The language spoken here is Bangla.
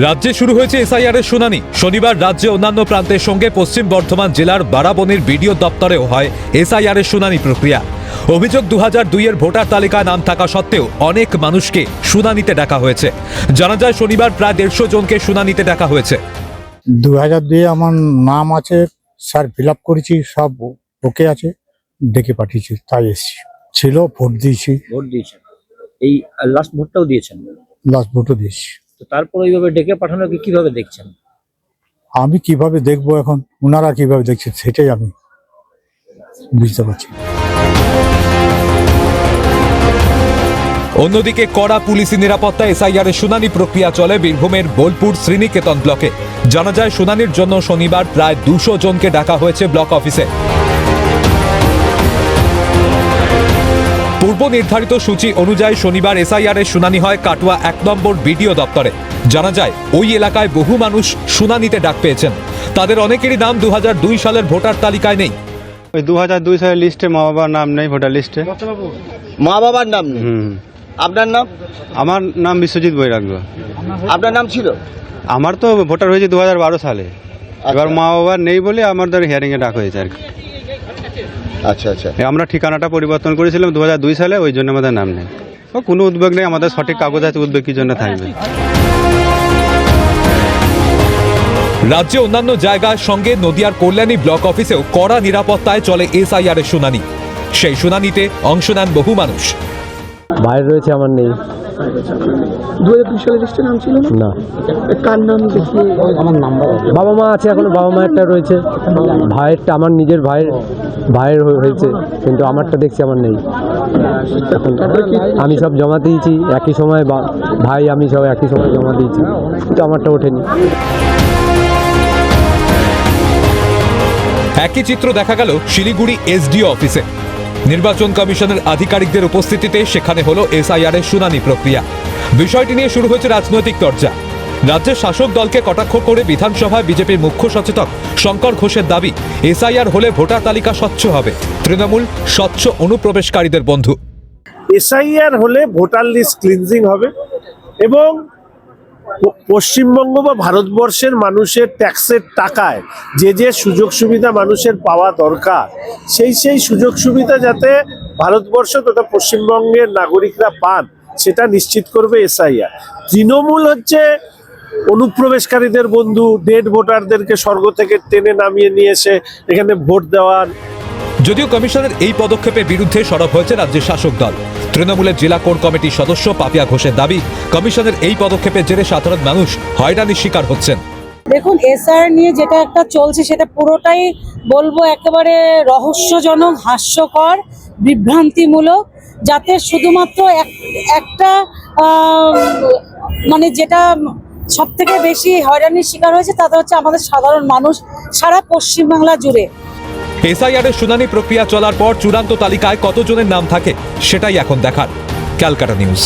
রাজ্যে শুরু হয়েছে এসআইআর এর শুনানি। শনিবার রাজ্যে অন্যান্য প্রান্তের সঙ্গে পশ্চিম বর্ধমান জেলার বারাবনীর বিডিও দপ্তরেও হয় এসআইআর এর শুনানি প্রক্রিয়া। অভিযোগ 2002 এর ভোটার তালিকায় নাম থাকা সত্ত্বেও অনেক মানুষকে শুনানিতে ডাকা হয়েছে। জানা যায় শনিবার প্রায় 150 জনকে শুনানিতে ডাকা হয়েছে। 2002 আমার নাম আছে স্যার, ফিল আপ করেছি, সব ওকে আছে, ডেকে পাঠিয়েছি, তাই এসছি। ছিল, ভোট দিয়েছি, ভোট দিয়েছেন, এই লাস্ট ভোটটাও দিয়েছেন, লাস্ট ভোটও দিয়েছি। তো তারপর এইভাবে ডেকে পাঠানোকে কিভাবে দেখছেন? আমি কিভাবে দেখবো এখন, ওনারা কিভাবে দেখছে সেটাই আমি বুঝতে পারছি। অন্যদিকে কড়া পুলিশি নিরাপত্তা এসআইআর এর শুনানি প্রক্রিয়া চলে বীরভূমের বোলপুর শ্রীনিকেতন ব্লকে। জানা যায় শুনানির জন্য শনিবার প্রায় 200 জনকে ডাকা হয়েছে ব্লক অফিসে। পূর্ব নির্ধারিত সূচি অনুযায়ী শনিবার এসআইআর এর শুনানি হয় কাটোয়া 1 নম্বর বিডিও দপ্তরে। জানা যায় ওই এলাকায় বহু মানুষ শুনানিতে ডাক পেয়েছেন। তাদের অনেকেরই নাম 2002 সালের ভোটার তালিকায় নেই। ওই 2002 সালের লিস্টে মা বাবার নাম নেই, ভোটার লিস্টে। মা বাবার নাম নেই। আপনার নাম? আমার নাম বিশ্বজিৎ বৈরাগ্য। আপনার নাম ছিল? আমার তো ভোটার হয়েছে 2012 সালে। এবার মা বাবার নেই বলে আমাদের হিয়ারিংয়ে ডাক হয়েছে আর কি। আচ্ছা আচ্ছা। আমরা ঠিকানাটা পরিবর্তন করেছিলাম 2002 সালে, ওই জন্য আমাদের নাম নেই। কোনো উদ্বেগ নেই, আমাদের সঠিক কাগজ আছে, উদ্বেগ কি জন্য থাকবে। রাজ্যে অন্যান্য জায়গার সঙ্গে নদিয়ার কল্যাণী ব্লক অফিসেও কড়া নিরাপত্তায় চলে এসআইআর এর শুনানি। সেই শুনানিতে অংশ নেন বহু মানুষ। বাইরে রয়েছে, আমার নেই। 2002 সালের লিস্টে নাম ছিল না। কার নাম দেখিয়ে? আমার নাম্বার বাবা মা আছে, এখনো বাবা মায়েরটা রয়েছে, ভাইয়েরটা, আমার নিজের ভাইয়ের হয়েছে, কিন্তু আমারটা দেখছি আমার নেই। আমি সব জমা দিয়েছি একই সময়, ভাই আমি সব একই সময় জমা দিয়েছি, কিন্তু আমারটা ওঠেনি। একই চিত্র দেখা গেল শিলিগুড়ি এসডিও অফিসে। নির্বাচন কমিশনের আধিকারিকদের উপস্থিতিতে সেখানে হলো এসআইআর এর শুনানি প্রক্রিয়া। বিষয়টি নিয়ে শুরু হয়েছে রাজনৈতিক চর্চা। রাজ্যের শাসক দলকে কটাক্ষ করে বিধানসভায় বিজেপির মুখ্য সচেতক শঙ্কর ঘোষের দাবি, এসআইআর হলে ভোটার তালিকা স্বচ্ছ হবে। তৃণমূল স্বচ্ছ অনুপ্রবেশকারীদের বন্ধু। এসআইআর হলে ভোটার লিস্ট ক্লিনজিং হবে এবং পশ্চিমবঙ্গ বা ভারতবর্ষের মানুষের ট্যাক্সের টাকায় যে সুযোগ সুবিধা মানুষের পাওয়া দরকার, সেই সুযোগ সুবিধা যাতে ভারতবর্ষ তথা পশ্চিমবঙ্গের নাগরিকরা পান, সেটা নিশ্চিত করবে এসআইআর। তৃণমূল হচ্ছে অনুপ্রবেশকারীদের বন্ধু, ডেড ভোটারদেরকে স্বর্গ থেকে টেনে নামিয়ে নিয়ে এসে এখানে ভোট দেওয়ার। যদিও কমিশনের এই পদক্ষেপের বিরুদ্ধে সরব হয়েছে রাজ্যের শাসক দল। তৃণমূলের জেলা কোর কমিটির সদস্য পাপিয়া ঘোষের দাবি, কমিশনের এই পদক্ষেপের জেরে সাধারণ মানুষ হয়রানির শিকার হচ্ছেন। দেখুন, এসআইআর নিয়ে যেটা একটা চলছে সেটা পুরোটাই বলবো একেবারে রহস্যজনক, হাস্যকর, বিভ্রান্তিমূলক, যাতে শুধুমাত্র একটা মানে যেটা সব থেকে বেশি হয়রানির শিকার হয়েছে তাদের হচ্ছে আমাদের সাধারণ মানুষ সারা পশ্চিমবাংলা জুড়ে। এসআইআর এর শুনানি প্রক্রিয়া চলার পর চূড়ান্ত তালিকায় কতজনের নাম থাকে সেটাই এখন দেখার। ক্যালকাটা নিউজ।